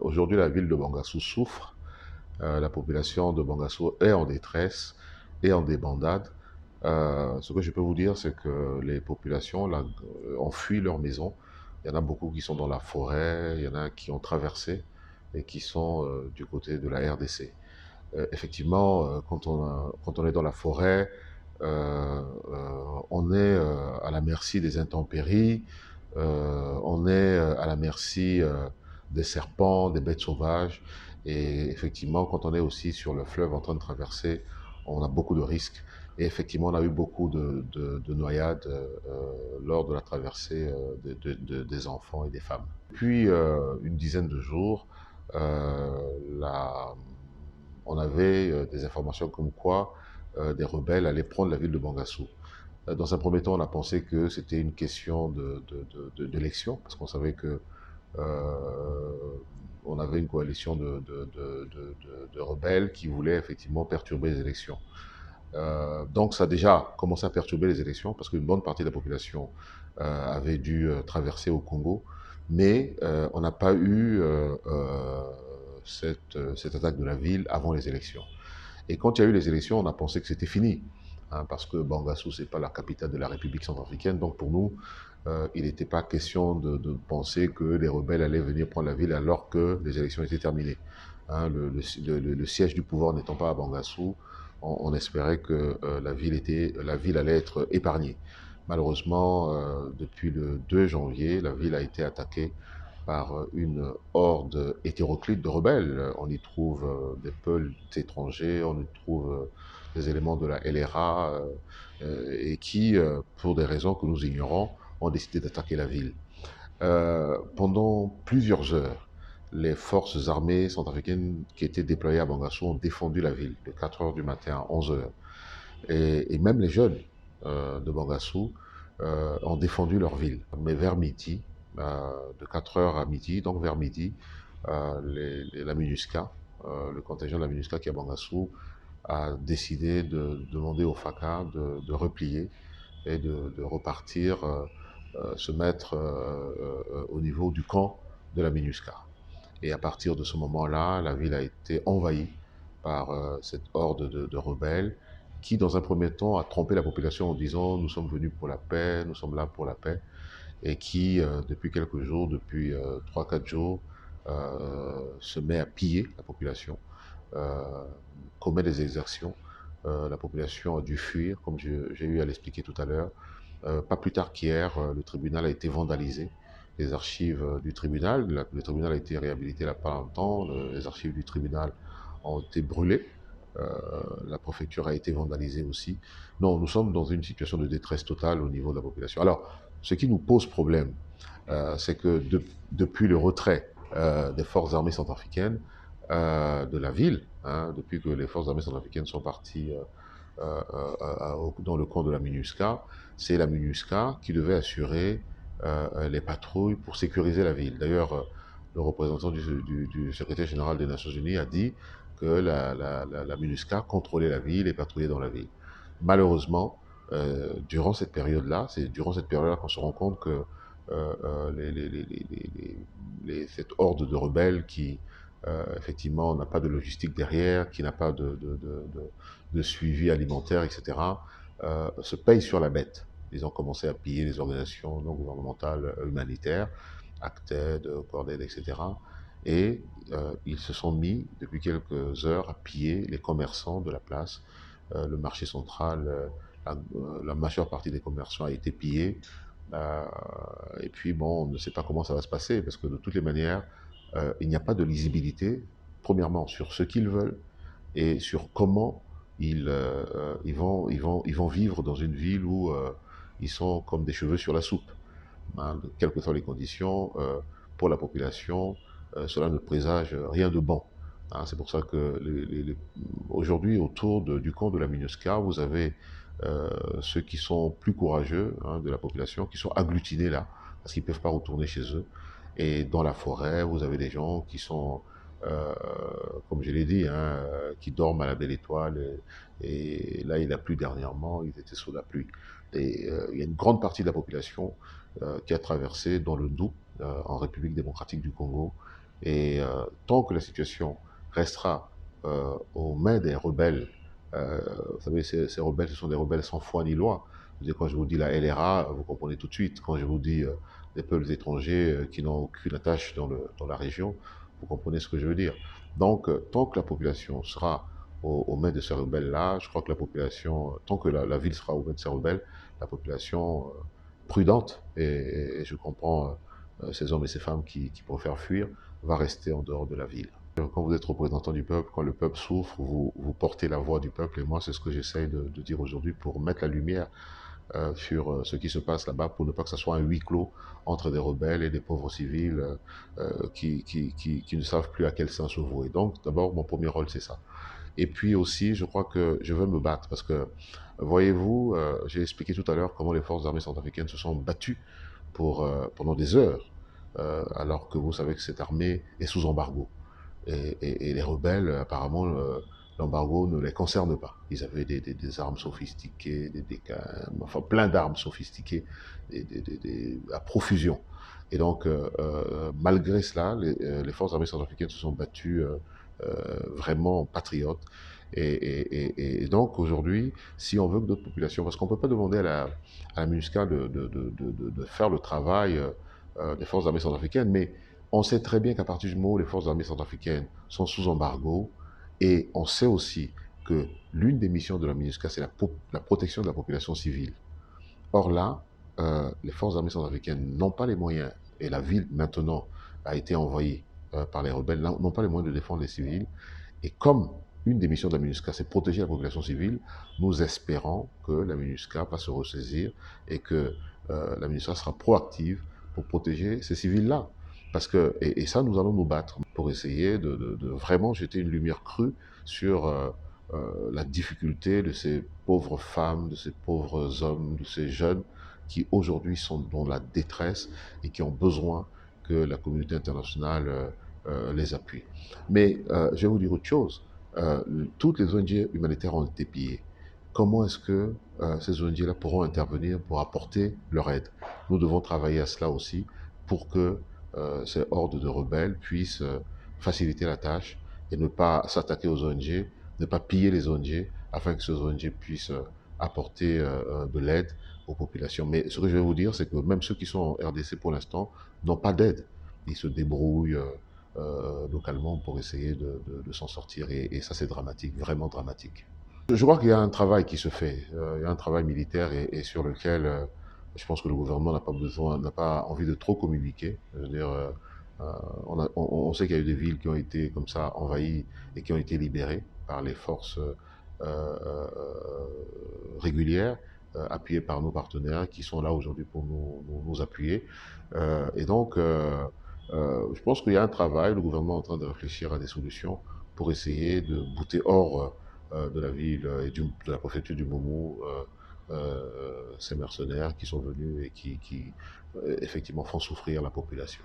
Aujourd'hui, la ville de Bangassou souffre. La population de Bangassou est en détresse et en débandade. Ce que je peux vous dire, c'est que les populations là, ont fui leur maison. Il y en a beaucoup qui sont dans la forêt, il y en a qui ont traversé et qui sont du côté de la RDC. Effectivement, quand on est dans la forêt, on est à la merci des intempéries, on est à la merci des serpents, des bêtes sauvages. Et effectivement, quand on est aussi sur le fleuve en train de traverser, on a beaucoup de risques. Et effectivement, on a eu beaucoup de noyades lors de la traversée des enfants et des femmes. Depuis une dizaine de jours, la on avait des informations comme quoi des rebelles allaient prendre la ville de Bangassou. Dans un premier temps, on a pensé que c'était une question d'élection, parce qu'on savait que on avait une coalition de rebelles qui voulaient effectivement perturber les élections. Donc ça a déjà commencé à perturber les élections, parce qu'une bonne partie de la population avait dû traverser au Congo, mais on n'a pas eu cette attaque de la ville avant les élections. Et quand il y a eu les élections, on a pensé que c'était fini, hein, parce que Bangassou, ce n'est pas la capitale de la République centrafricaine. Donc pour nous, il n'était pas question de penser que les rebelles allaient venir prendre la ville alors que les élections étaient terminées. Hein, le siège du pouvoir n'étant pas à Bangassou, on espérait que la ville allait être épargnée. Malheureusement, depuis le 2 janvier, la ville a été attaquée par une horde hétéroclite de rebelles. On y trouve des peuples étrangers, on y trouve des éléments de la LRA, et qui, pour des raisons que nous ignorons, ont décidé d'attaquer la ville. Pendant plusieurs heures, les forces armées centrafricaines qui étaient déployées à Bangassou ont défendu la ville de 4 heures du matin à 11 heures. Et même les jeunes de Bangassou ont défendu leur ville. Mais vers midi, de 4 heures à midi, donc vers midi, la MINUSCA, le contingent de la MINUSCA qui est à Bangassou, a décidé de demander au FACA de replier et de repartir, se mettre au niveau du camp de la MINUSCA. Et à partir de ce moment-là, la ville a été envahie par cette horde de rebelles qui, dans un premier temps, a trompé la population en disant «nous sommes venus pour la paix, nous sommes là pour la paix», et qui, depuis quelques jours, depuis 3-4 jours, se met à piller la population, euh, commet des exactions. La population a dû fuir, comme j'ai eu à l'expliquer tout à l'heure. Pas plus tard qu'hier, le tribunal a été vandalisé. Les archives du tribunal, le tribunal a été réhabilité il n'y a pas longtemps, les archives du tribunal ont été brûlées. La préfecture a été vandalisée aussi. Non, nous sommes dans une situation de détresse totale au niveau de la population. Alors, ce qui nous pose problème, c'est que depuis le retrait des forces armées centrafricaines de la ville, hein, depuis que les forces armées centrafricaines sont parties dans le camp de la MINUSCA, c'est la MINUSCA qui devait assurer les patrouilles pour sécuriser la ville. D'ailleurs, le représentant du secrétaire général des Nations Unies a dit que la MINUSCA contrôlait la ville et patrouillait dans la ville. Malheureusement, durant cette période-là, c'est durant cette période-là qu'on se rend compte que cette horde de rebelles qui, effectivement, n'a pas de logistique derrière, qui n'a pas de suivi alimentaire, etc., se payent sur la bête. Ils ont commencé à piller les organisations non gouvernementales humanitaires, Acted, Corded, etc. Et ils se sont mis, depuis quelques heures, à piller les commerçants de la place. Le marché central, la majeure partie des commerçants a été pillée. Euh, et puis, bon, on ne sait pas comment ça va se passer, parce que de toutes les manières, il n'y a pas de lisibilité, premièrement, sur ce qu'ils veulent et sur comment ils vont vivre dans une ville où ils sont comme des cheveux sur la soupe. Hein, quelles que soient les conditions, pour la population, cela ne présage rien de bon. Hein, c'est pour ça que aujourd'hui, autour du camp de la MINUSCA, vous avez ceux qui sont plus courageux, hein, de la population, qui sont agglutinés là, parce qu'ils ne peuvent pas retourner chez eux. Et dans la forêt, vous avez des gens qui sont, euh, comme je l'ai dit, hein, qui dorment à la belle étoile. Et là, il a plu dernièrement, ils étaient sous la pluie. Et il y a une grande partie de la population qui a traversé dans le Doubs, en République démocratique du Congo, Et tant que la situation restera aux mains des rebelles, vous savez, ces rebelles, ce sont des rebelles sans foi ni loi. Je veux dire, quand je vous dis la LRA, vous comprenez tout de suite. Quand je vous dis des peuples étrangers qui n'ont aucune attache dans la région, vous comprenez ce que je veux dire. Donc, tant que la population sera aux mains de ces rebelles-là, je crois que la population, tant que la ville sera aux mains de ces rebelles, la population prudente, et je comprends ces hommes et ces femmes qui préfèrent fuir, va rester en dehors de la ville. Quand vous êtes représentant du peuple, quand le peuple souffre, vous portez la voix du peuple. Et moi, c'est ce que j'essaye de dire aujourd'hui pour mettre la lumière sur ce qui se passe là-bas, pour ne pas que ce soit un huis clos entre des rebelles et des pauvres civils qui ne savent plus à quel sens se vouer. Donc, d'abord, mon premier rôle, c'est ça. Et puis aussi, je crois que je veux me battre parce que, voyez-vous, j'ai expliqué tout à l'heure comment les forces armées centrafricaines se sont battues pendant des heures, alors que vous savez que cette armée est sous embargo. Et les rebelles, apparemment, l'embargo ne les concerne pas. Ils avaient des armes sophistiquées, enfin plein d'armes sophistiquées, à profusion. Et donc, malgré cela, les forces armées centrafricaines se sont battues vraiment patriotes. Et donc, aujourd'hui, si on veut que d'autres populations, parce qu'on ne peut pas demander à la MINUSCA de faire le travail des forces armées centrafricaines, mais on sait très bien qu'à partir du moment où les forces armées centrafricaines sont sous embargo, et on sait aussi que l'une des missions de la MINUSCA, c'est la protection de la population civile. Or là, les forces armées centrafricaines n'ont pas les moyens, et la ville maintenant a été envahie par les rebelles, n'ont pas les moyens de défendre les civils. Et comme une des missions de la MINUSCA, c'est protéger la population civile, nous espérons que la MINUSCA va se ressaisir et que la MINUSCA sera proactive pour protéger ces civils-là. Parce que, et ça, nous allons nous battre pour essayer de vraiment jeter une lumière crue sur la difficulté de ces pauvres femmes, de ces pauvres hommes, de ces jeunes qui aujourd'hui sont dans la détresse et qui ont besoin que la communauté internationale les appuie. Mais je vais vous dire autre chose. Euh, Toutes les ONG humanitaires ont été pillées. Comment est-ce que ces ONG-là pourront intervenir pour apporter leur aide? Nous devons travailler à cela aussi pour que ces hordes de rebelles puissent faciliter la tâche et ne pas s'attaquer aux ONG, ne pas piller les ONG, afin que ces ONG puissent apporter de l'aide aux populations. Mais ce que je vais vous dire, c'est que même ceux qui sont en RDC pour l'instant n'ont pas d'aide. Ils se débrouillent localement pour essayer de s'en sortir. Et ça, c'est dramatique, vraiment dramatique. Je crois qu'il y a un travail qui se fait. Il y a un travail militaire et sur lequel je pense que le gouvernement n'a pas besoin, n'a pas envie de trop communiquer. Je veux dire, on sait qu'il y a eu des villes qui ont été comme ça envahies et qui ont été libérées par les forces régulières, appuyées par nos partenaires qui sont là aujourd'hui pour nous appuyer. Et donc, je pense qu'il y a un travail, le gouvernement est en train de réfléchir à des solutions pour essayer de bouter hors de la ville et de la préfecture du Momo ces mercenaires qui sont venus et qui effectivement font souffrir la population.